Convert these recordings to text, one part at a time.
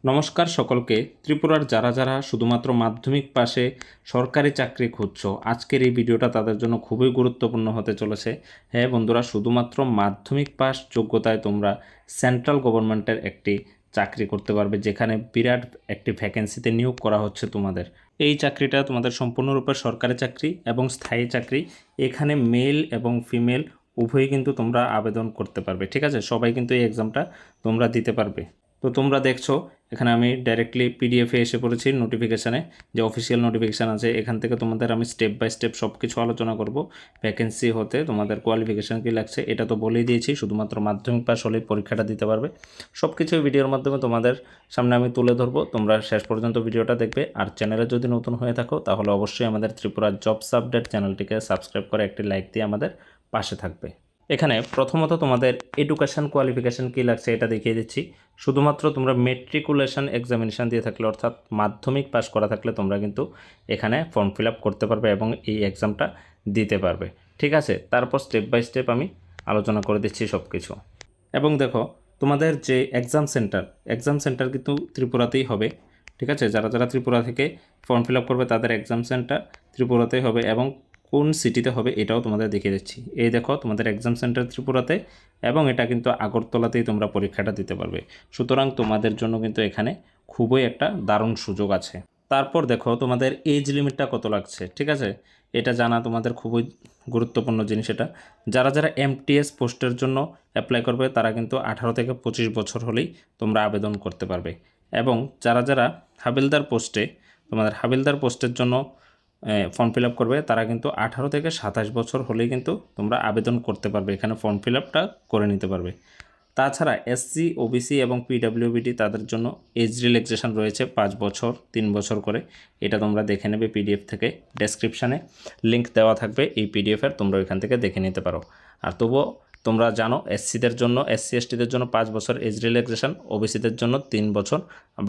নমস্কার সকলকে। ত্রিপুরার যারা যারা শুধুমাত্র মাধ্যমিক পাশে সরকারি চাকরি খুঁজছো, আজকের এই ভিডিওটা তাদের জন্য খুবই গুরুত্বপূর্ণ হতে চলেছে। হ্যাঁ বন্ধুরা, শুধুমাত্র মাধ্যমিক পাস যোগ্যতায় তোমরা সেন্ট্রাল গভর্নমেন্টের একটি চাকরি করতে পারবে, যেখানে বিরাট একটি ভ্যাকেন্সিতে নিয়োগ করা হচ্ছে তোমাদের। এই চাকরিটা তোমাদের সম্পূর্ণরূপে সরকারি চাকরি এবং স্থায়ী চাকরি। এখানে মেল এবং ফিমেল উভয়ই কিন্তু তোমরা আবেদন করতে পারবে। ঠিক আছে, সবাই কিন্তু এই এক্সামটা তোমরা দিতে পারবে। তো তোমরা দেখছো এখানে আমি ডাইরেক্টলি পিডিএফে এসে পড়েছি নোটিফিকেশানে, যে অফিসিয়াল নোটিফিকেশান আছে। এখান থেকে তোমাদের আমি স্টেপ বাই স্টেপ সব কিছু আলোচনা করব। ভ্যাকেন্সি হতে তোমাদের কোয়ালিফিকেশান কী লাগছে এটা তো বলেই দিয়েছি, শুধুমাত্র মাধ্যমিক পাস হলেই পরীক্ষাটা দিতে পারবে। সব কিছু ভিডিওর মাধ্যমে তোমাদের সামনে আমি তুলে ধরবো, তোমরা শেষ পর্যন্ত ভিডিওটা দেখবে। আর চ্যানেলে যদি নতুন হয়ে থাকো তাহলে অবশ্যই আমাদের ত্রিপুরা জবস আপডেট চ্যানেলটিকে সাবস্ক্রাইব করে একটি লাইক দিয়ে আমাদের পাশে থাকবে। এখানে প্রথমত তোমাদের এডুকেশান কোয়ালিফিকেশান কী লাগছে এটা দেখিয়ে দিচ্ছি। শুধুমাত্র তোমরা মেট্রিকুলেশন এক্সামিনেশান দিয়ে থাকলে, অর্থাৎ মাধ্যমিক পাস করা থাকলে তোমরা কিন্তু এখানে ফর্ম ফিল আপ করতে পারবে এবং এই এক্সামটা দিতে পারবে। ঠিক আছে, তারপর স্টেপ বাই স্টেপ আমি আলোচনা করে দিচ্ছি সব কিছু। এবং দেখো, তোমাদের যে এক্সাম সেন্টার কিন্তু ত্রিপুরাতেই হবে। ঠিক আছে, যারা যারা ত্রিপুরা থেকে ফর্ম ফিল আপ করবে তাদের এক্সাম সেন্টার ত্রিপুরাতেই হবে এবং কোন সিটিতে হবে এটাও তোমাদের দেখিয়ে দিচ্ছি। এই দেখো, তোমাদের এক্সাম সেন্টার ত্রিপুরাতে এবং এটা কিন্তু আগরতলাতেই তোমরা পরীক্ষাটা দিতে পারবে। সুতরাং তোমাদের জন্য কিন্তু এখানে খুবই একটা দারুণ সুযোগ আছে। তারপর দেখো, তোমাদের এজ লিমিটটা কত লাগছে। ঠিক আছে, এটা জানা তোমাদের খুবই গুরুত্বপূর্ণ জিনিস। এটা যারা যারা এমটিএস পোস্টের জন্য অ্যাপ্লাই করবে তারা কিন্তু 18 থেকে 25 বছর হলেই তোমরা আবেদন করতে পারবে। এবং যারা যারা হাবিলদার পোস্টের জন্য ফর্ম ফিল আপ করবে তারা কিন্তু 18 থেকে 27 বছর হলেই কিন্তু তোমরা আবেদন করতে পারবে, এখানে ফর্ম ফিল আপটা করে নিতে পারবে। তাছাড়া এসসি, ওবিসি এবং পিডাব্লিউবিডি তাদের জন্য এজ রিল্যাক্সেশন রয়েছে 5 বছর 3 বছর করে। এটা তোমরা দেখে নেবে পিডিএফ থেকে, ডেসক্রিপশানে লিঙ্ক দেওয়া থাকবে এই পিডিএফের, তোমরা ওইখান থেকে দেখে নিতে পারো। আর তবুও তোমরা জানো এসসিদের জন্য, এসসি এসটিদের জন্য 5 বছর এজ রিল্যাক্সেশন, ওবিসিদের জন্য 3 বছর,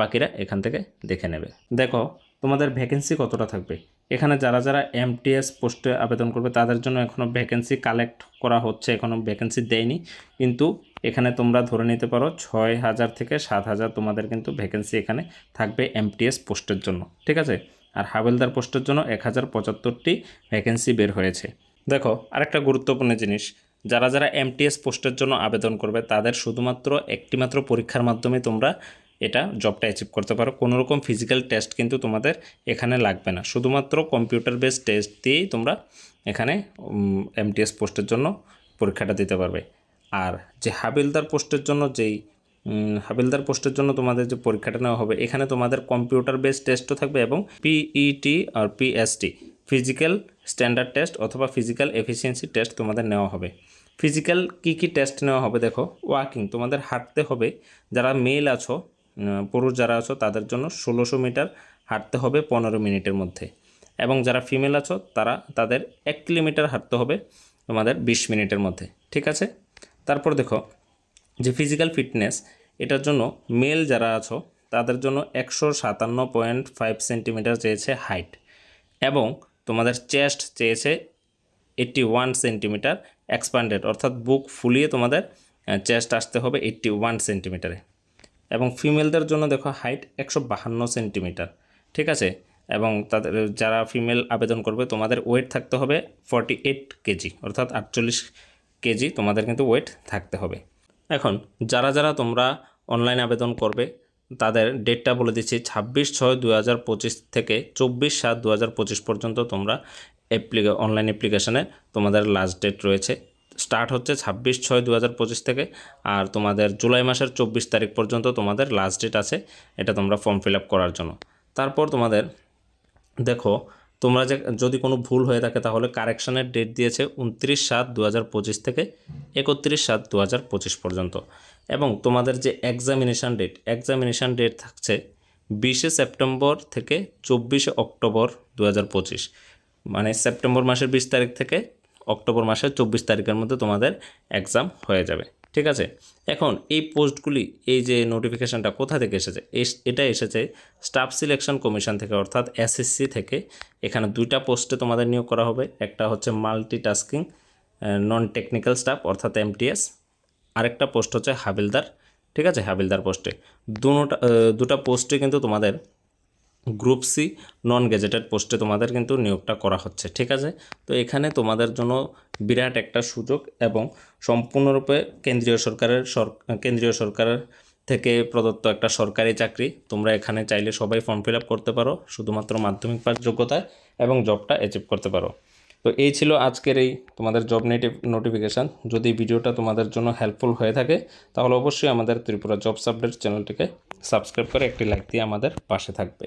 বাকিরা এখান থেকে দেখে নেবে। দেখো তোমাদের ভ্যাকেন্সি কতটা থাকবে। এখানে যারা যারা এমটিএস পোস্টে আবেদন করবে তাদের জন্য এখনও ভ্যাকেন্সি কালেক্ট করা হচ্ছে, এখনও ভ্যাকেন্সি দেয়নি। কিন্তু এখানে তোমরা ধরে নিতে পারো 6000 থেকে 7000 তোমাদের কিন্তু ভ্যাকেন্সি এখানে থাকবে এমটিএস পোস্টের জন্য। ঠিক আছে, আর হাবিলদার পোস্টের জন্য 1075টি ভ্যাকেন্সি বের হয়েছে। দেখো আরেকটা গুরুত্বপূর্ণ জিনিস, যারা যারা এমটিএস পোস্টের জন্য আবেদন করবে তাদের শুধুমাত্র একটিমাত্র পরীক্ষার মাধ্যমে তোমরা এটা জবটা অ্যাচিভ করতে পারো। কোনো রকম ফিজিক্যাল টেস্ট কিন্তু তোমাদের এখানে লাগবে না, শুধুমাত্র কম্পিউটার বেসড টেস্ট দিয়েই তোমরা এখানে এমটিএস পোস্টের জন্য পরীক্ষাটা দিতে পারবে। আর যে হাবিলদার পোস্টের জন্য তোমাদের যে পরীক্ষাটা নেওয়া হবে, এখানে তোমাদের কম্পিউটার বেসড টেস্টও থাকবে এবং পিইটি আর পিএসটি ফিজিক্যাল স্ট্যান্ডার্ড টেস্ট অথবা ফিজিক্যাল এফিসিয়েন্সি টেস্ট তোমাদের নেওয়া হবে। ফিজিক্যাল কী কী টেস্ট নেওয়া হবে দেখো, ওয়াকিং, তোমাদের হাঁটতে হবে। যারা মেল আছো, পুরুষ যারা আছো তাদের জন্য 1600 মিটার হাঁটতে হবে 15 মিনিটের মধ্যে, এবং যারা ফিমেল আছো তাদের 1 কিলোমিটার হাঁটতে হবে তোমাদের 20 মিনিটের মধ্যে। ঠিক আছে, তারপর দেখো যে ফিজিক্যাল ফিটনেস, এটার জন্য মেল যারা আছো তাদের জন্য 157.5 সেন্টিমিটার চেয়েছে হাইট, এবং তোমাদের চেস্ট চেয়েছে 81 সেন্টিমিটার এক্সপ্যান্ডেড, অর্থাৎ বুক ফুলিয়ে তোমাদের চেস্ট আসতে হবে 81 সেন্টিমিটারে। এবং ফিমেলদের জন্য দেখো হাইট 152 সেন্টিমিটার। ঠিক আছে, এবং তাদের যারা ফিমেল আবেদন করবে তোমাদের ওয়েট থাকতে হবে 48 কেজি, অর্থাৎ 48 কেজি তোমাদের কিন্তু ওয়েট থাকতে হবে। এখন যারা যারা তোমরা অনলাইন আবেদন করবে তাদের ডেটটা বলে দিচ্ছি, 26/6/2025 থেকে 24/7/2025 পর্যন্ত তোমরা অনলাইন অ্যাপ্লিকেশানে তোমাদের লাস্ট ডেট রয়েছে। স্টার্ট হচ্ছে 26/6/2025 থেকে, আর তোমাদের জুলাই মাসের 24 তারিখ পর্যন্ত তোমাদের লাস্ট ডেট আছে এটা তোমরা ফর্ম ফিল আপ করার জন্য। তারপর তোমাদের দেখো, তোমরা যদি কোনো ভুল হয়ে থাকে তাহলে কারেকশানের ডেট দিয়েছে 29/7/2025 থেকে 31/7/2025 পর্যন্ত। এবং তোমাদের যে এক্সামিনেশান ডেট থাকছে 20 সেপ্টেম্বর থেকে 24 অক্টোবর 2025, মানে সেপ্টেম্বর মাসের 20 তারিখ থেকে অক্টোবর মাসের 24 তারিখের মধ্যে তোমাদের এক্সাম হয়ে যাবে। ঠিক আছে, এখন এই পোস্টগুলি, এই যে নোটিফিকেশানটা কোথা থেকে এসেছে, এটা এসেছে স্টাফ সিলেকশন কমিশন থেকে, অর্থাৎ এসএসসি থেকে। এখানে 2টা পোস্টে তোমাদের নিয়োগ করা হবে, একটা হচ্ছে মাল্টিটাস্কিং নন টেকনিক্যাল স্টাফ অর্থাৎ এমটিএস, আরেকটা পোস্ট হচ্ছে হাবিলদার ঠিক আছে, হাবিলদার পোস্টে। দুটা পোস্টে কিন্তু তোমাদের গ্রুপ সি নন গেজেটেড পোস্টে তোমাদের কিন্তু নিয়োগটা করা হচ্ছে। ঠিক আছে, তো এখানে তোমাদের জন্য বিরাট একটা সুযোগ এবং সম্পূর্ণরূপে কেন্দ্রীয় সরকারের থেকে প্রদত্ত একটা সরকারি চাকরি। তোমরা এখানে চাইলে সবাই ফর্ম ফিল আপ করতে পারো শুধুমাত্র মাধ্যমিক পাস যোগ্যতায় এবং জবটা অ্যাচিভ করতে পারো। তো এই ছিল আজকের এই তোমাদের জব নোটিফিকেশান। যদি ভিডিওটা তোমাদের জন্য হেল্পফুল হয়ে থাকে তাহলে অবশ্যই আমাদের ত্রিপুরা জবস আপডেট চ্যানেলটিকে সাবস্ক্রাইব করে একটি লাইক দিয়ে আমাদের পাশে থাকবে।